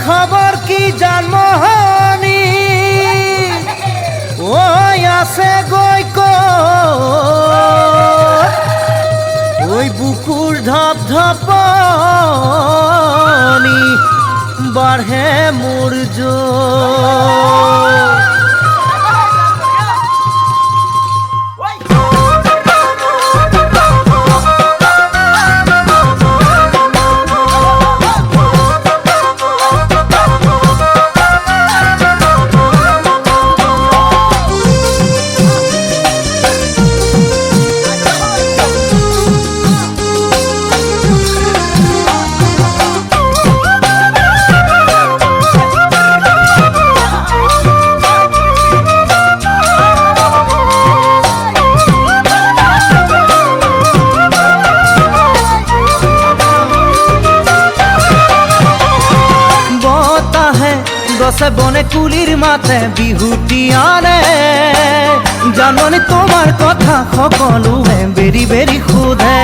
খবর কি জানমোহনী ওই আছে গই ওই বুকুর ধপ ধপনি বাড়ে মোর জোর। দশে বনে কুলির মাথে বিহুটি আনে জাননি তোমার কথা সকলোৱে বেৰি বেৰি খুদে।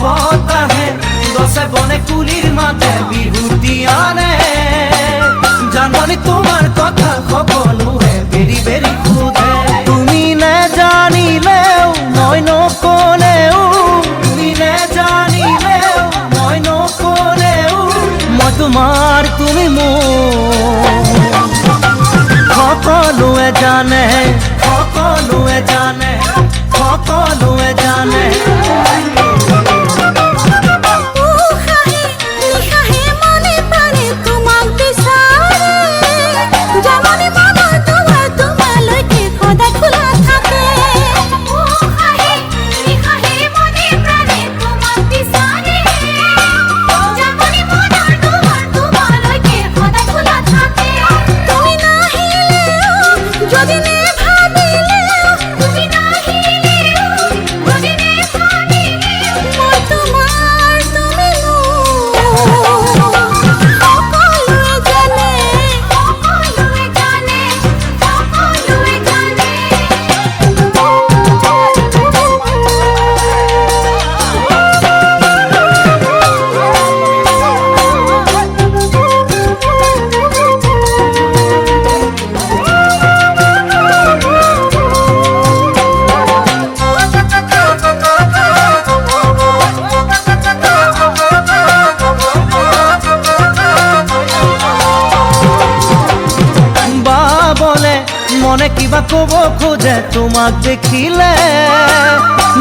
বতাহে দশে বনে কুলিৰ মাথে বিহুটি আনে জাননি তোমাৰ কথা সকলোৱে বেরি বেরি খুদে। তুমি নে জানিলেও মই নকলেও তুমি নে জানিলেও মই নকলেও মই তোমাৰ তুমি মোৰ সকলোৱে জানে সকলোৱে জানে সকলোৱে জানে। মনে কিবা কব খোঁজে তোমাক দেখিলে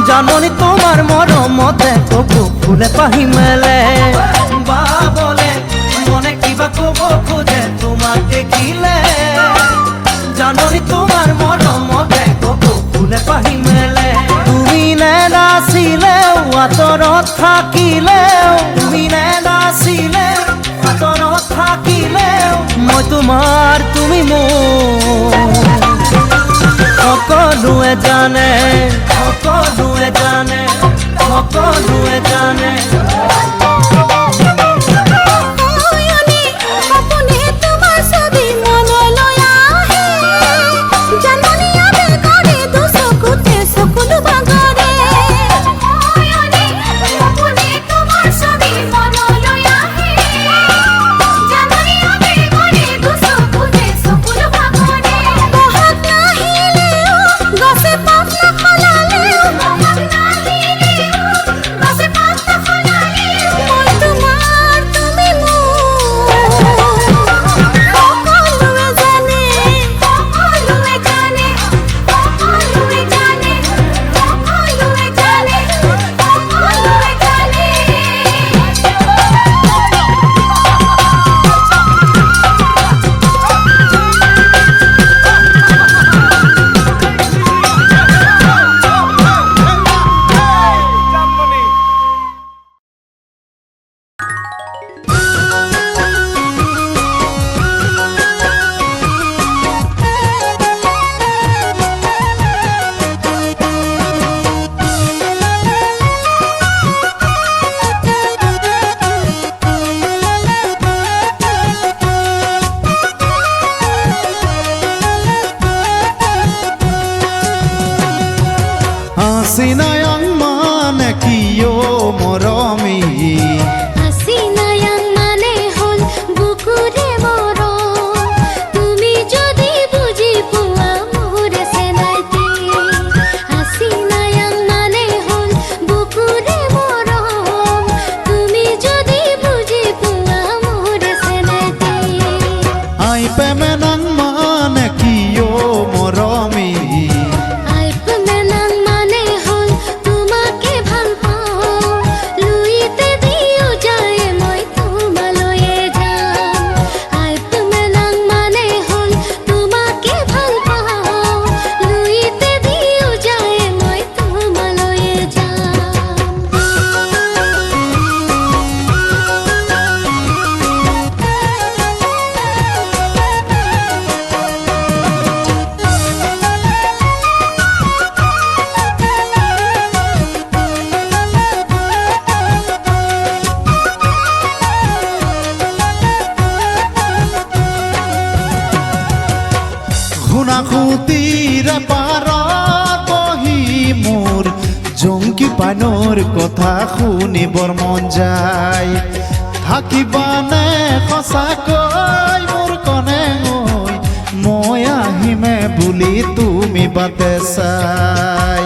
জাননি তোমার মরমতে কবু ফুলে পাহি মেলে। বা বলে মনে কিবা কব খোঁজে তোমাক দেখিলে জাননি তোমার মরমতে কবু ফুলে পাহি মেলে। তুমি নে নাচিলেও আঁতৰত থাকিলেও তুমি নে নাচিলেও আঁতৰত থাকিলেও মই তোমাৰ তুমি মোৰ সকলোৱে জানে সকলোৱে জানে সকলোৱে জানে। খুঁটিৰে পাৰত বহি মোৰ জংকি পানৰ কথা শুনিবৰ মন যায়। থাকিবানে সঁচাকৈ মোৰ কনে ঐ, মই আহিমে বুলি তুমি বাটে চাই।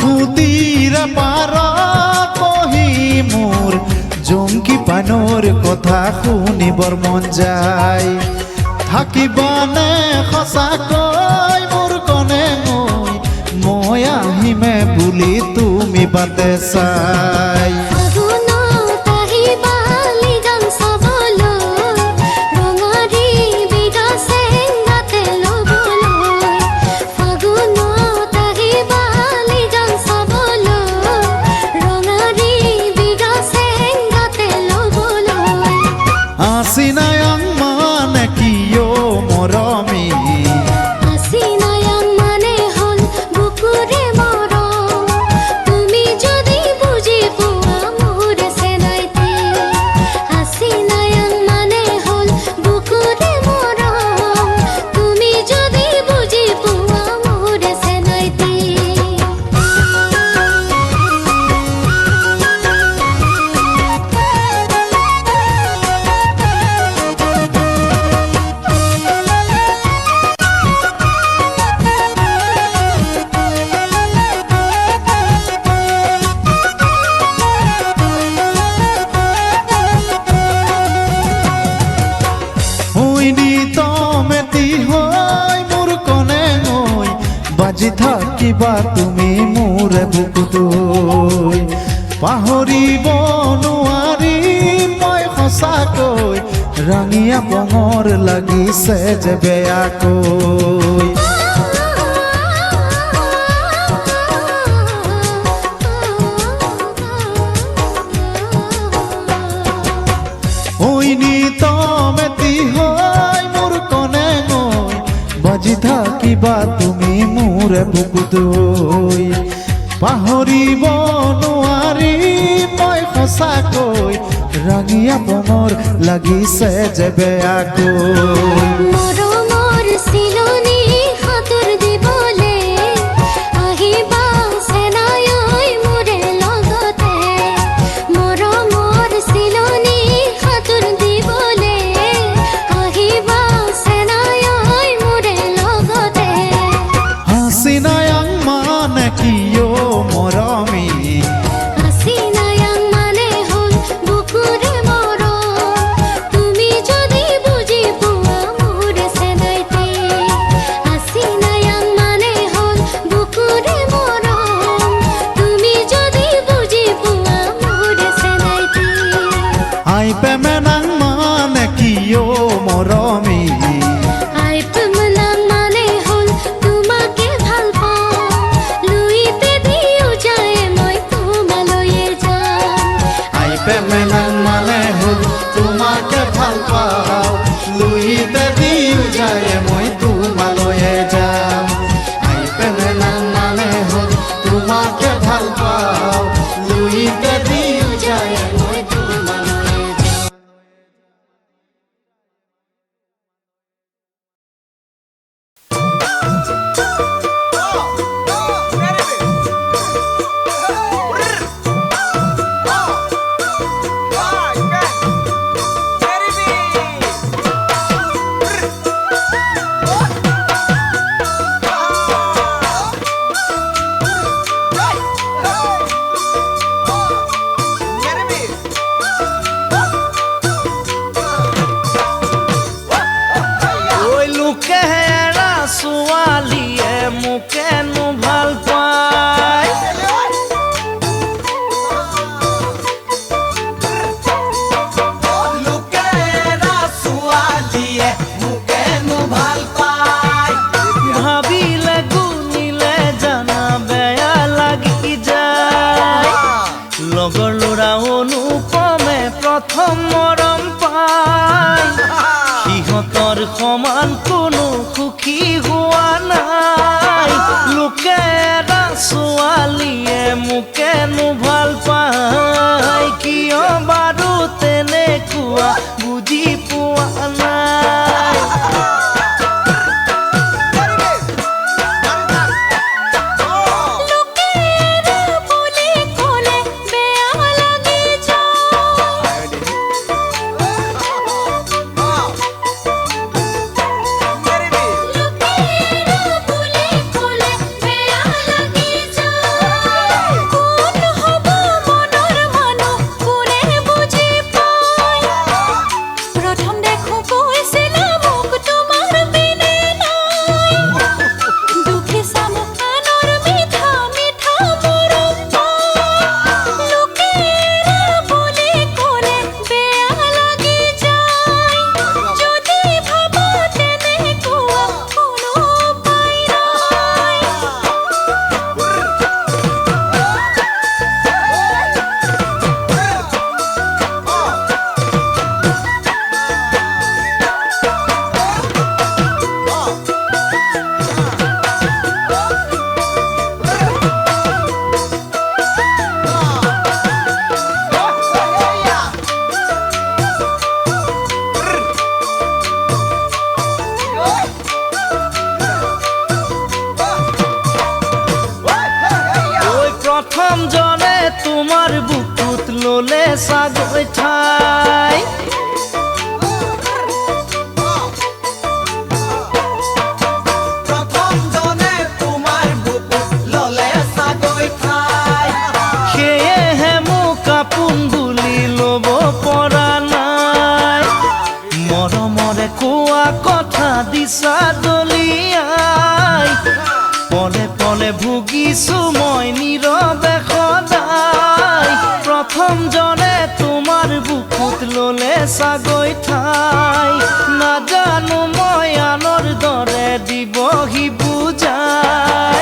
খুঁটিৰে পাৰত বহি মোৰ জংকি পানৰ কথা শুনিবৰ মন যায়। থাকিবানে সঁচাকৈ মোৰ কনে ঐ, মই আহিমে বুলি তুমি বাটে চাই। Asinayang mane kiyo morami, asinayang mane hol bukure morom, tumi jodi buji puwa mohr senaite. Asinayang mane hol bukure morom, tumi jodi buji puwa mohr senaite. বাজি থাকিবা তুমি মোৰে বুকুতৈ, পাহৰিব নোৱাৰি মই সঁচাকৈ, ৰাঙিয়া বঙৰ লাগিছে যে বেয়াকৈ। তমেতি হয় মোৰ কনে গৈ, বাজি থাকিবা তুমি মোৰে বুকুতৈ, পাহৰিব নোৱাৰি মই সঁচাকৈ, ৰাঙিয়া বঙৰ লাগিছে যে বেয়াকৈ। মৰমৰ চিলনি হাতৰ দিবলে আহিবা চেনাই ঐ মোৰে লগতে, মৰমৰ চিলনি হাতৰ দিবলে আহিবা চেনাই ঐ মোৰে লগতে। হাচিনায়াং মানে কিয় মৰমী, আচিনায়াং মানে হল বুকুৰে মৰম, তুমি যদি বুজি পোৱা মোৰ চেনাইতে। আচিনায়াং মানে হল বুকুৰে মৰম, তুমি যদি বুজি পোৱা মোৰ চেনাইতে। আই পেমেনাং মানে কিয় মৰমী, আই প্ৰেমনাং মানে হল তোমাকে ভাল পাওঁ, লুইতে দিও যায় মই তোমালৈয়ে যাম। আই পেমেনাং মানে হল তোমাকে ভাল পাওঁ, লুইতে দিও যায় মই তোমালৈয়ে যাম। আই পেমেনাং মানে হল তোমাকে ভাল পাওঁ, লুইতে দিও যায় মই তোমালৈয়ে যাম। ওই লোকেৰা ছোৱালীয়ে মোকেনো ভাল পায়, লোকেৰা ছোৱালীয়ে মোকেনো ভাল পায়, ভাবিলে গুণিলে জানা বেয়া লাগি যায়, লগৰ ল'ৰা অনুপমে প্ৰথম মৰম পায়, সিহঁতৰ সমান কোনো সুখী হোৱা নাই, লোকেৰা ছোৱালীয়ে মোকেনো ভাল প্ৰথম জনে তোমাৰ বুকুত ললে চাগৈ ঠাই প্ৰথম জনে তোমাৰ বুকুত ললে চাগৈ ঠাই সেয়েহে মোক আপোন বুলি ল'ব পৰা নাই মৰমৰে কোৱা কথা দিছা দলিয়াই পলে পলে ভুগিছো মই নীৰৱে সদায় প্ৰথম জনে তোমাৰ বুকুত ললে চাগৈ ঠাই নাজানো মই আনৰ দৰে দিবহি বুজাই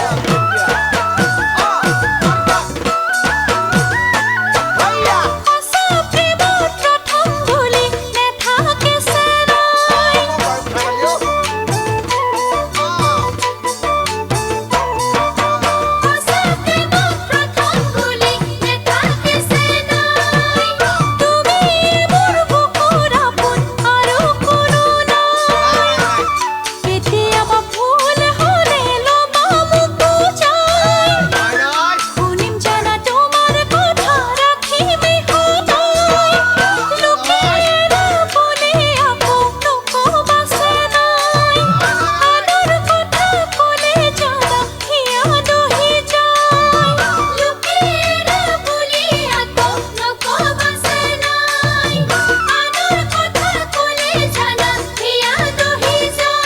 সঁচা প্ৰেমত প্ৰথম বুলি নেথাকে চেনাই সঁচা প্ৰেমত প্ৰথম বুলি নেথাকে চেনাই তুমি মোৰ বুকুৰ আপোন আৰু কোনো নাই কেতিয়াবা ভুল হ'লে ল'বা মোক বুজাই শুনিম জানা তোমাৰ কথা ৰাখিমেই সদায় লোকে এৰা বুলি আকৌ নকবা চেনাই আনৰ কথা ক'লে জানা হিয়া দহি যায় লোকে এৰা বুলি আকৌ নকবা চেনাই আনৰ কথা ক'লে জানা হিয়া দহি যায়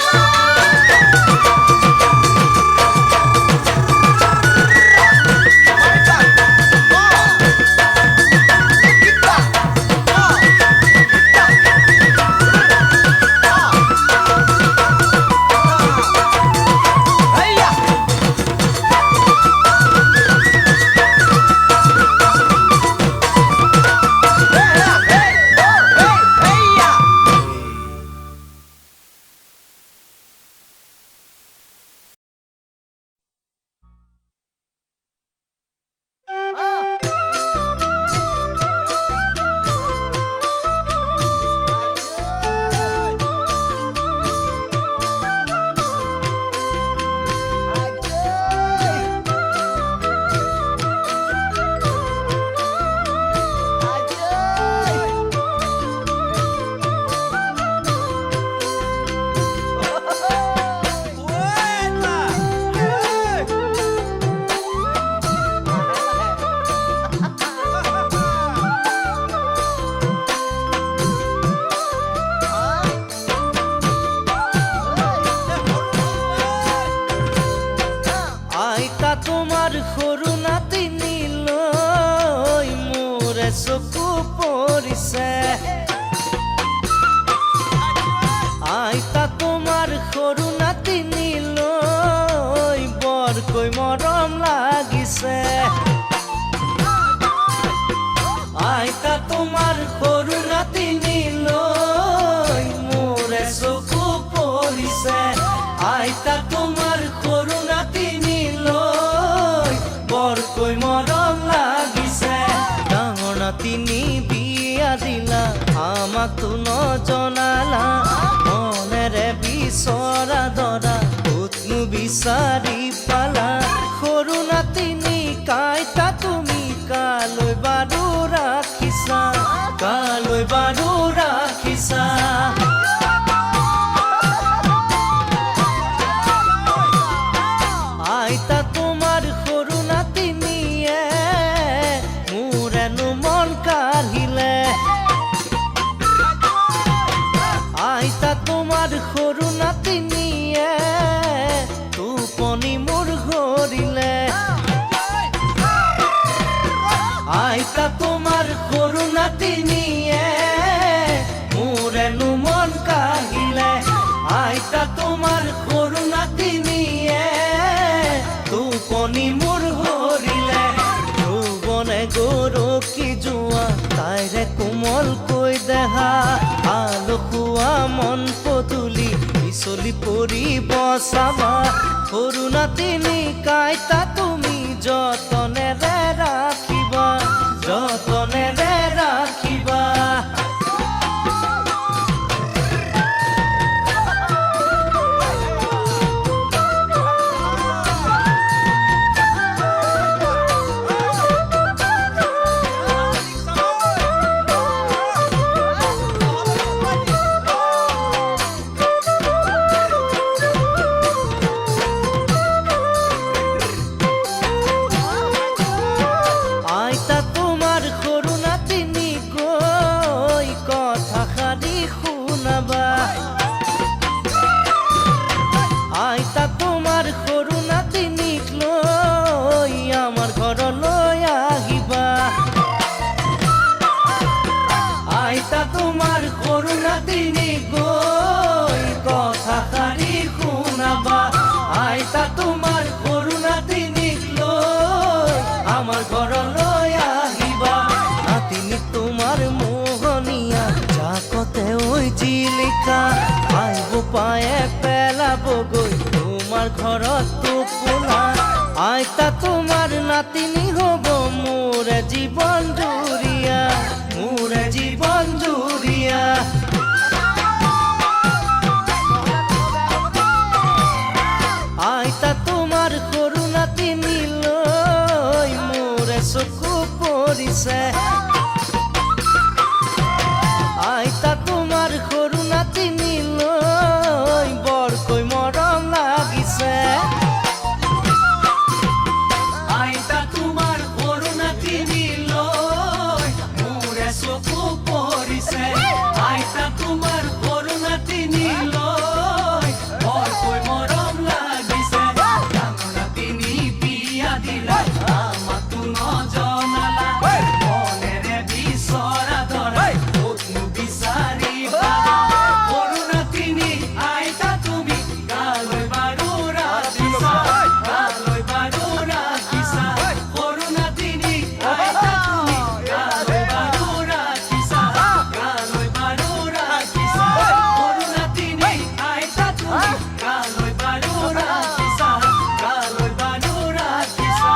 আইতা তোমাৰ সৰু নাতিনী লৈ মোৰে চকু পৰিছে আইতা তোমাৰ সৰু নাতিনী লৈ বৰকৈ মৰম লাগিছে আইতা তোমাৰ সৰু নাতিনী লৈ মোৰে চকু পৰিছে আইতা তোমাৰ সৰু নাতিনী লৈ বৰকৈ মৰম লাগিছে ডাঙৰ নাতিনী বিয়া দিলা আমাকতো নজনালা মনেৰে বিচৰা দৰা ক'তনো বিচাৰি পালা সৰু নাতিনী কাইতা তুমি কালৈ বাৰু ৰাখিছা কালৈ বাৰু ৰাখিছা আইতা তোমাৰ সৰু নাতিনীয়ে মোৰেনো মন কাঢ়িলে আইতা তোমাৰ সৰু নাতিনীয়ে টোপনি মোৰ ঘৰিলে আইতা তোমাৰ সৰু নাতিনীয়ে মোৰেনো মন কাঢ়িলে আইতা তোমাৰ সৰু নাতিনীয়ে টোপনি মোৰ হৰিলে যৌৱনে গৰকি যোৱা তাইৰে কোমলকৈ দেহা আলসুৱা মন পদূলি পিছলি পৰিব চাবা সৰু নাতিনী কাইতা তুমি যতনেৰে ৰাখিবা যতনেৰে ৰাখিবা পায়ে পেলাবগৈ তোমাৰ ঘৰত টোপোলা আইতা তোমাৰ নাতিনী হ'ব মোৰে জীৱন জুৰিয়া মোৰে জীৱন জুৰিয়া আইতা তোমাৰ সৰু নাতিনীলৈ মোৰে চকু পৰিছে আইতা তোমাৰ সৰু নাতিনীলৈ বৰকৈ মৰম লাগিছে আইতা তোমাৰ সৰু নাতিনীলৈ মোৰে চকু পৰিছে আইতা তোমাৰ সৰু নাতিনীলৈ বৰকৈ মৰম লাগিছে ডাঙৰ নাতিনী বিয়া দিলা আমাকো নজনালা মনেৰে বিচৰা ধৰা ক'তনো বিচাৰি পালা সৰু নাতিনী আইতা তুমি গালৈ বাৰু ৰাখিছা গালৈ বাৰু ৰাখিছা সৰু নাতিনী আইতা তুমি গালৈ বাৰু ৰাখিছা গালৈ বাৰু ৰাখিছা সৰু নাতিনী আইতা তুমি গালৈ বাৰু ৰাখিছা গালৈ বাৰু ৰাখিছা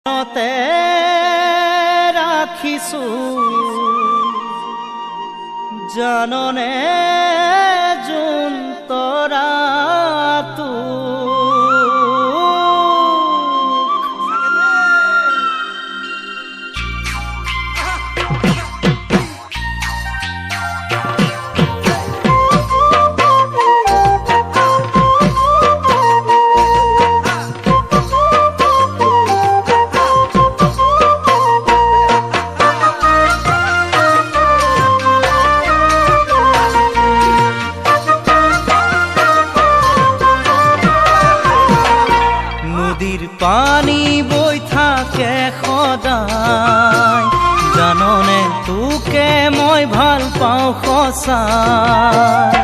মনতে ৰাখিছো জাননে যোন তৰাটো নদীৰ পানী বৈ থাকে সদায় জাননে তোকে মই ভাল পাওঁ সঁচাই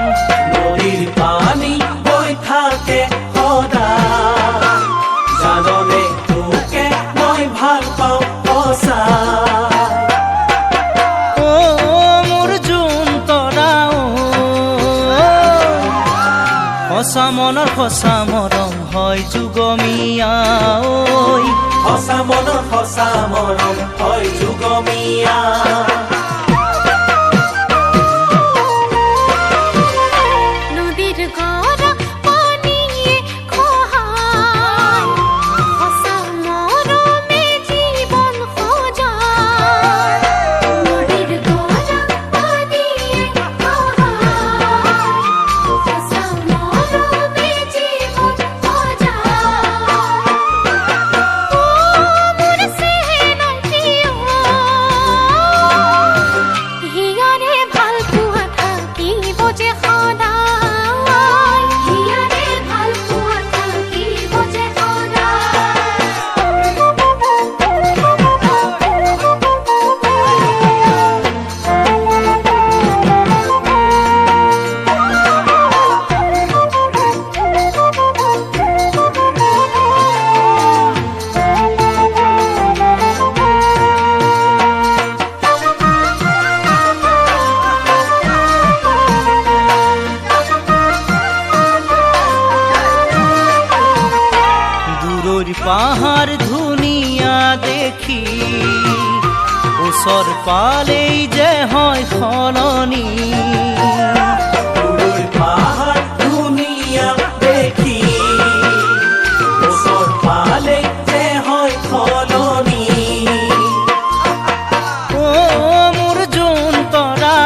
নদীৰ পানী বৈ থাকে সদায় জাননে তোকে মই ভাল পাওঁ সঁচাই ও মোৰ যোন তৰা সঁচা মনৰ সঁচা মৰম হয় যুগমীয়া ঐ সঁচা মনৰ সঁচা মৰম হয় যুগমীয়া নদীৰ গৰা পানীয়ে খহায় সঁচা মৰমে জীৱন সজায় নদীৰ গৰা পানীয়ে খহায় সঁচা মৰমে জীৱন সজায় ও মোৰ চেহেনাই হিয়াৰে ভাল পোৱা থাকিব যে সদায় হিয়াৰে ভাল পোৱা থাকিব যে দূৰৰ পাহাৰ ধুনীয়া দেখি ওচৰ পালেই যে হয় সলনি দূৰৰ পাহাৰ ধুনীয়া দেখি ওচৰ পালেই যে হয় সলনি ও মোৰ যোন তৰা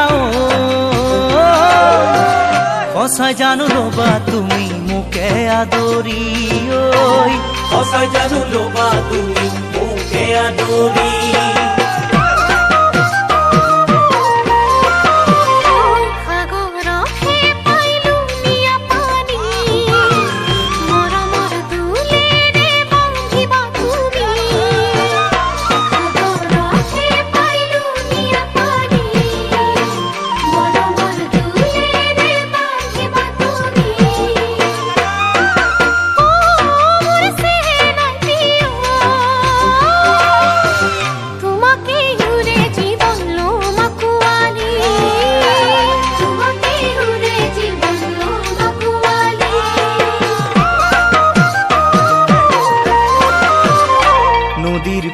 সঁচাই জানো ল'বা তুমি মোকে আদৰি ঐ সঁচাই জানো ল'বা তুমি মোকে আদৰি সাগৰহে পাইলো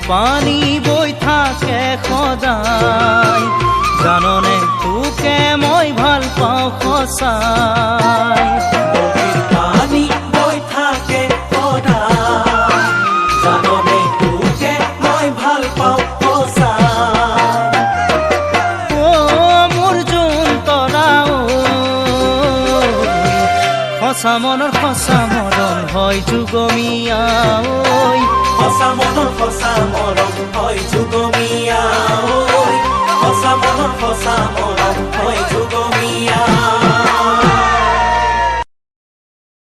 পানী বৈ থাকে সদায় জাননে তোকে মই ভাল পাওঁ সঁচাই নদীৰ পানী বৈ থাকে সদায় জাননে তোকে মই ভাল পাওঁ সঁচাই ও মোৰ জোন তৰা সঁচা মনৰ সঁচা মৰম হয় যুগমীয়া ঐ সঁচা মনৰ সঁচা মৰম হয় যুগমীয়া ঐ সঁচা মনৰ সঁচা মৰম হয় যুগমীয়া